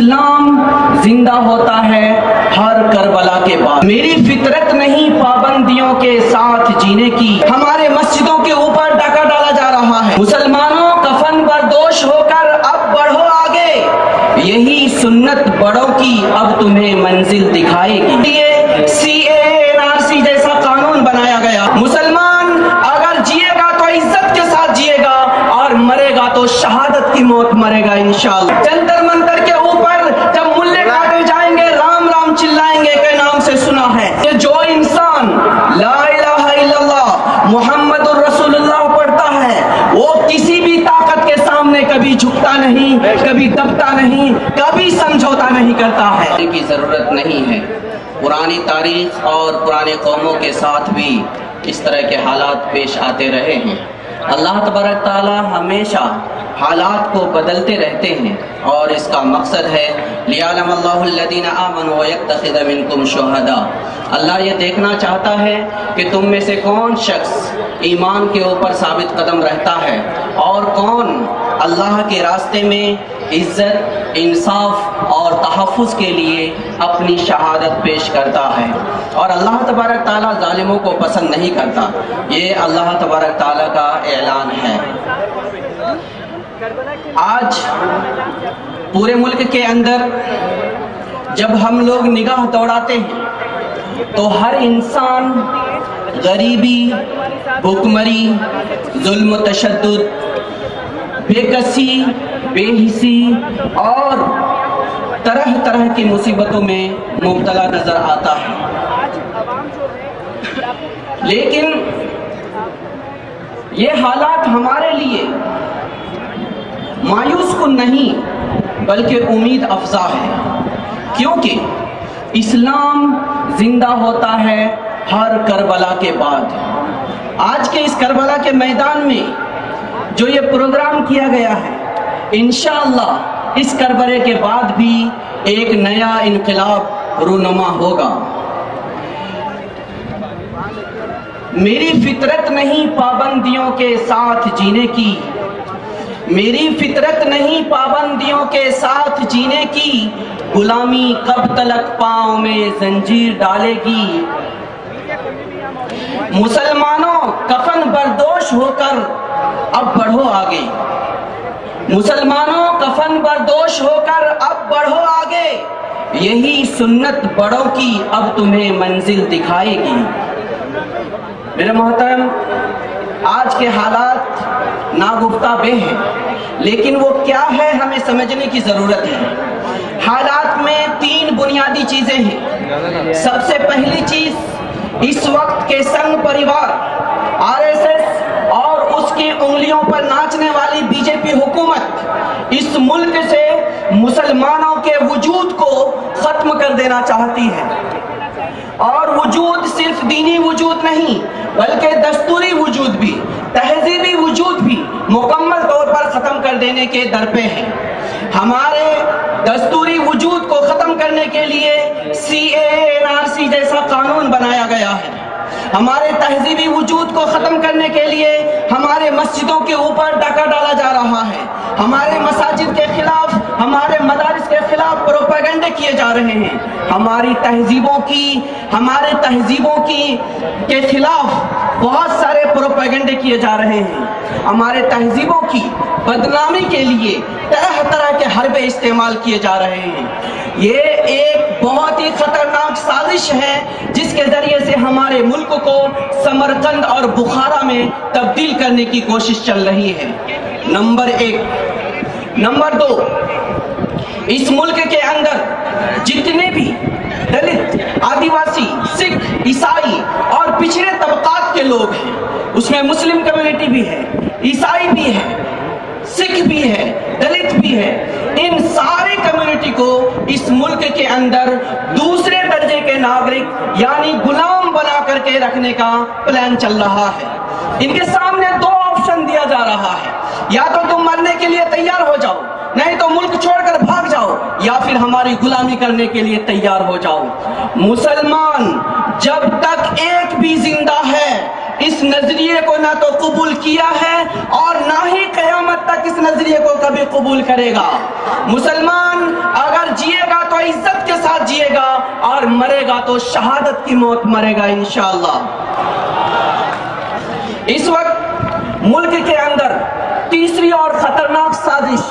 اسلام زندہ ہوتا ہے ہر کربلا کے بعد۔ میری فطرت نہیں پابندیوں کے ساتھ جینے کی، ہمارے مسجدوں کے اوپر ڈاکہ ڈالا جا رہا ہے۔ مسلمانوں کفن بردوش ہو کر اب بڑھو آگے، یہی سنت بڑوں کی اب تمہیں منزل دکھائے گی۔ یہ CAA جیسا قانون بنایا گیا، مسلمان اگر جیے گا تو عزت کے ساتھ جیے گا اور مرے گا تو شہادت کی موت مرے گا انشاءاللہ۔ جنتر منتر کے اوپر جب ملے کاٹے جائیں گے رام رام چلائیں گے کے نام سے سنا ہے کہ جو انسان لا الہ الا اللہ محمد الرسول اللہ پڑھتا ہے وہ کسی بھی طاقت کے سامنے کبھی جھکتا نہیں، کبھی دبتا نہیں، کبھی سمجھوتا نہیں کرتا ہے۔ کی ضرورت نہیں ہے، پرانی تاریخ اور پرانے قوموں کے ساتھ بھی اس طرح کے حالات پیش آتے رہے ہیں۔ اللہ تبارک تعالی ہمیشہ حالات کو بدلتے رہتے ہیں اور اس کا مقصد ہے لِيَعْلَمَ اللَّهُ الَّذِينَ آمَنُوا وَيَتَّخِذَ مِنكُمْ شُهَدَاءَ۔ اللہ یہ دیکھنا چاہتا ہے کہ تم میں سے کون شخص ایمان کے اوپر ثابت قدم رہتا ہے اور کون اللہ کے راستے میں عزت، انصاف اور تحفظ کے لیے اپنی شہادت پیش کرتا ہے۔ اور اللہ تبارک تعالیٰ ظالموں کو پسند نہیں کرتا، یہ اللہ تبارک تعالیٰ کا اعلان ہے۔ آج پورے ملک کے اندر جب ہم لوگ نگاہ دوڑاتے ہیں تو ہر انسان غریبی، بھوکمری، ظلم و تشدد، بے کسی، بے حسی اور طرح طرح کی مصیبتوں میں مبتلا نظر آتا ہے۔ لیکن یہ حالات ہمارے لیے مایوس کن نہیں بلکہ امید افزا ہے، کیونکہ اسلام زندہ ہوتا ہے ہر کربلا کے بعد۔ آج کے اس کربلا کے میدان میں جو یہ پروگرام کیا گیا ہے، انشاءاللہ اس کربلے کے بعد بھی ایک نیا انقلاب رونما ہوگا۔ میری فطرت نہیں پابندیوں کے ساتھ جینے کی، میری فطرت نہیں پابندیوں کے ساتھ جینے کی، غلامی کب تلک پاؤں میں زنجیر ڈالے گی۔ مسلمانوں کفن بردوش ہو کر اب بڑھو آگے، مسلمانوں کفن بردوش ہو کر اب بڑھو آگے، یہی سنت بڑوں کی اب تمہیں منزل دکھائے گی۔ میرے محترم، آج کے حالات ناگفتہ بے ہیں، لیکن وہ کیا ہے ہمیں سمجھنے کی ضرورت ہے۔ حالات میں تین بنیادی چیزیں ہیں۔ سب سے پہلی چیز، اس وقت کے سنگ پریوار RSS اور اس کی انگلیوں پر ناچنے والی BJP حکومت اس ملک سے مسلمانوں کے وجود کو ختم کر دینا چاہتی ہے، اور وجود صرف دینی وجود نہیں بلکہ دستوری وجود بھی، تہذیبی وجود بھی مکمل طور پر ختم کر دینے کے در پہ ہے۔ ہمارے دستوری وجود کو ختم کرنے کے لیے CAA جیسا قانون بنایا گیا ہے، ہمارے تہذیبی وجود کو ختم کرنے کے لیے ہمارے مسجدوں کے اوپر ڈاکہ ڈالا جا رہا ہے، ہمارے مساجد کے خلاف، ہمارے مدارس کے خلاف پروپیگنڈے کیے جا رہے ہیں، ہماری تہذیبوں کی کے خلاف بہت سارے پروپیگنڈے کیے جا رہے ہیں، ہمارے تہذیبوں کی بدنامی کے لیے طرح طرح کے حربے استعمال کیے جا رہے ہیں۔ یہ ایک بہت ہی خطرناک سازش ہے جس کے ذریعے سے ہمارے ملک کو سمرقند اور بخارا میں تبدیل کرنے کی کوشش چل رہی ہے۔ نمبر 1۔ نمبر 2، اس ملک کے اندر جتنے بھی دلت، آدیواسی، سکھ، عیسائی اور پچھڑے طبقات کے لوگ ہیں، اس میں مسلم کمیونٹی بھی ہے، عیسائی بھی ہے، سکھ بھی ہے، دلت بھی ہے، ان سارے کمیونٹی کو اس ملک کے اندر دوسرے درجے کے ناگرک یعنی غلام بنا کر کے رکھنے کا پلان چل رہا ہے۔ ان کے سامنے 2 آپشن دیا جا رہا ہے، یا تو تم مرنے کے لیے تیار ہو جاؤ، نہیں تو ملک چھوڑ کر بھاگ جاؤ، یا پھر ہماری غلامی کرنے کے لیے تیار ہو جاؤ۔ مسلمان جب تک ایک بھی زندہ ہے اس نظریے کو نہ تو قبول کیا ہے اور نہ ہی قیامت تک اس نظریے کو کبھی قبول کرے گا۔ مسلمان اگر عزت کے ساتھ جیے گا اور مرے گا تو شہادت کی موت مرے گا انشاءاللہ۔ اس وقت ملک کے اندر تیسری اور خطرناک سازش،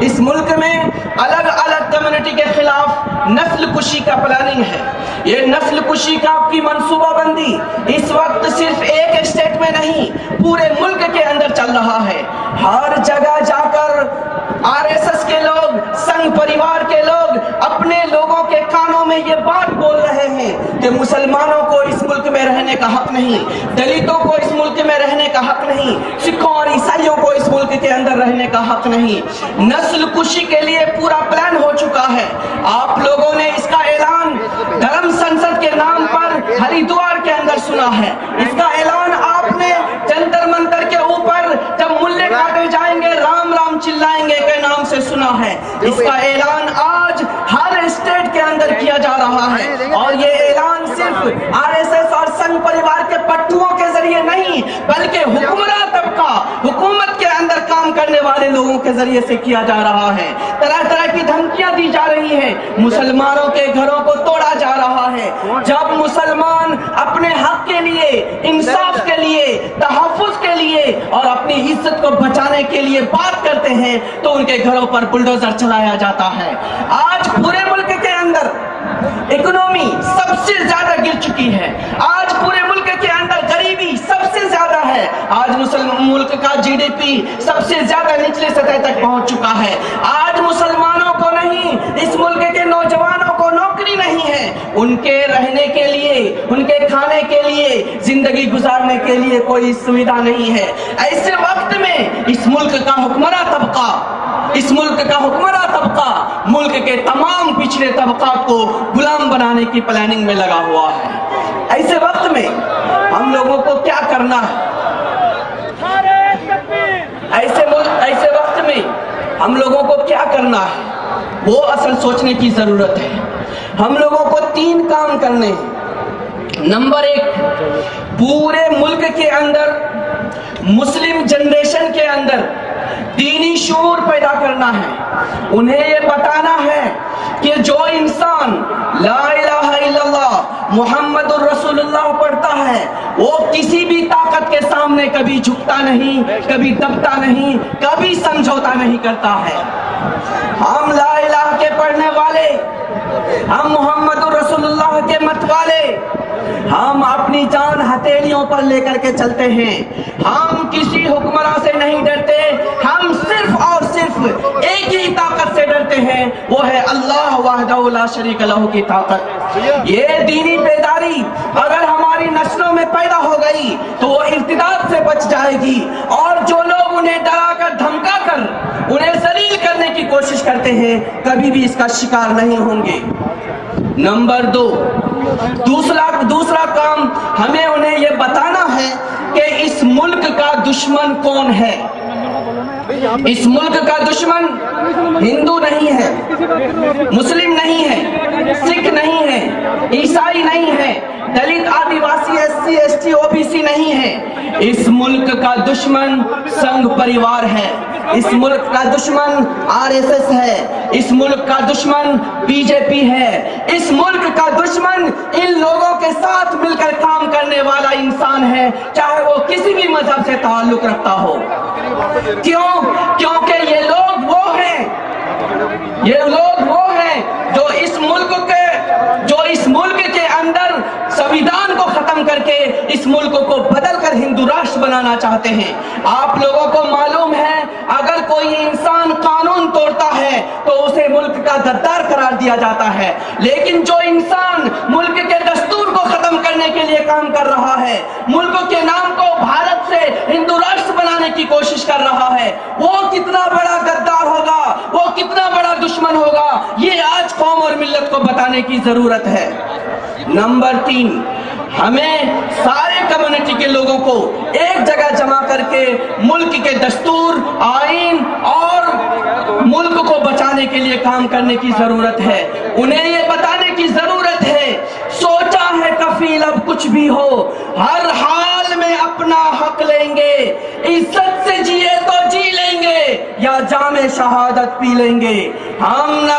اس ملک میں الگ الگ کمیونٹی کے خلاف نسل کشی کا پلاننگ ہے۔ یہ نسل کشی کا کی منصوبہ بندی اس وقت صرف ایک اسٹیٹ میں نہیں، پورے ملک کے اندر چل رہا ہے۔ ہر جگہ جا کر RSS کے لوگ، سنگھ پریوار کے لوگ اپنے لوگوں کے کانوں میں یہ بات بول رہے ہیں کہ مسلمانوں کو اس ملک میں رہنے کا حق نہیں، دلتوں کو اس ملک میں رہنے کا حق نہیں، سکھوں اور عیسائیوں کو اس ملک کے اندر رہنے کا حق نہیں۔ نسل کشی کے لیے پورا پلان ہو چکا ہے۔ آپ لوگوں نے اس کا اعلان دھرم سنسد کے نام پر ہریدوار کے اندر سنا ہے۔ اس کا اعلان آپ نے جنتر منتر کے اوپر جب ملے کاٹے جائیں گے رام رام چلائیں گے کے نام سے سنا ہے۔ اس کا اعلان آج ہر اسٹیٹ کے اندر کیا جا رہا ہے، اور یہ اعلان صرف RSS اور سنگھ پریوار کے پٹھوؤں کے ذریعے نہیں بلکہ حکمراں طبقہ، حکومت کے اندر کام کرنے والے لوگوں کے ذریعے سے کیا جا رہا ہے۔ طرح طرح کی دھمکیاں دی جا رہی ہیں، مسلمانوں کے گھروں کو توڑا جا رہا ہے۔ جب مسلمان اپنے حق کے لیے، انصاف کے لیے، تحفظ کے لیے اور اپنی عزت کو بچانے کے لیے بات کرتے ہیں تو ان کے گھروں پر بلڈوزر چلایا جاتا ہے۔ آج پورے ملک کے اندر اکنومی سب سے زیادہ گر چکی ہے، آج پورے ملک کے اندر غریبی سب سے زیادہ ہے، آج ملک کا GDP سب سے زیادہ نچلے سطح تک پہنچ چکا ہے۔ آج مسلمانوں کو نہیں، اس ملک کے نوجوانوں کو نوکری نہیں ہے، ان کے رہنے کے لیے، ان کے کھانے کے لیے، زندگی گزارنے کے لیے کوئی سویدھا نہیں ہے۔ ایسے وقت میں اس ملک کا حکمراں طبقہ، ملک کے تمام پچھڑے طبقات کو غلام بنانے کی پلاننگ میں لگا ہوا ہے۔ ایسے وقت میں ہم لوگوں کو کیا کرنا ہے؟ ایسے وقت میں ہم لوگوں کو کیا کرنا ہے وہ اصل سوچنے کی ضرورت ہے۔ ہم لوگوں کو 3 کام کرنے ہیں۔ نمبر 1، پورے ملک کے اندر، مسلم جنریشن کے اندر دینی شعور پیدا کرنا ہے۔ انہیں یہ بتانا ہے کہ جو انسان لا الہ الا اللہ محمد الرسول اللہ پڑھتا ہے وہ کسی بھی طاقت کے سامنے کبھی جھکتا نہیں، کبھی دبتا نہیں، کبھی سمجھوتا نہیں کرتا ہے۔ ہم لا الہ کے پڑھنے والے، ہم محمد الرسول اللہ کے مت والے، ہم اپنی جان ہتھیلیوں پر لے کر کے چلتے ہیں۔ ہم کسی حکمراں سے نہیں ڈرتے، ہم صرف اور صرف ایک ہی طاقت سے ڈرتے ہیں، وہ ہے اللہ وحدہ لا شریک لہ کی طاقت۔ یہ دینی بیداری اگر ہماری نسلوں میں پیدا ہو گئی تو وہ ارتداد سے بچ جائے گی، اور جو لوگ انہیں ڈرا کر دھمکا کر انہیں ذلیل کرنے کی کوشش کرتے ہیں کبھی بھی اس کا شکار نہیں ہوں گے۔ نمبر 2، دوسرا کام ہمیں انہیں یہ بتانا ہے کہ اس ملک کا دشمن کون ہے۔ اس ملک کا دشمن ہندو نہیں ہے، مسلم نہیں ہے، سکھ نہیں ہے، عیسائی نہیں ہے، دلت، آدیواسی، SC ST OBC نہیں ہے۔ اس ملک کا دشمن سنگھ پریوار ہے، اس ملک کا دشمن RSS ہے، اس ملک کا دشمن BJP ہے، اس ملک کا دشمن ان لوگوں کے ساتھ مل کر کام کرنے والا انسان ہے، چاہے وہ کسی بھی مذہب سے تعلق رکھتا ہو۔ کیونکہ یہ لوگ وہ ہیں جو اس ملک کے اندر سویدھان کو ختم کر کے اس ملک کو بدل کر ہندو راشٹر بنانا چاہتے ہیں۔ آپ لوگوں کو معلوم ہے اگر کوئی انسان قانون توڑتا ہے تو اسے ملک کا غدار قرار دیا جاتا ہے، لیکن جو انسان ملک کے دستور کو ختم کرنے کے لیے کام کر رہا ہے، ملک کے نام کو بھارت سے ہندو راشٹر بنانے کی کوشش کر رہا ہے، وہ کتنا بڑا غدار ہوگا، وہ کتنا بڑا دشمن ہوگا، یہ آج قوم اور ملت کو بتانے کی ضرورت ہے۔ نمبر 3، ہمیں سارے کمیونٹی کے لوگوں کو ایک جگہ جمع کر کے ملک کے دستور، آئین اور ملک کو بچانے کے لیے کام کرنے کی ضرورت ہے۔ انہیں یہ بتانے کی ضرورت ہے سوچا ہے کفیل اب کچھ بھی ہو، ہر حال میں اپنا حق لیں گے، عزت سے جیے تو جی لیں گے یا جام شہادت پی لیں گے۔ ہم نہ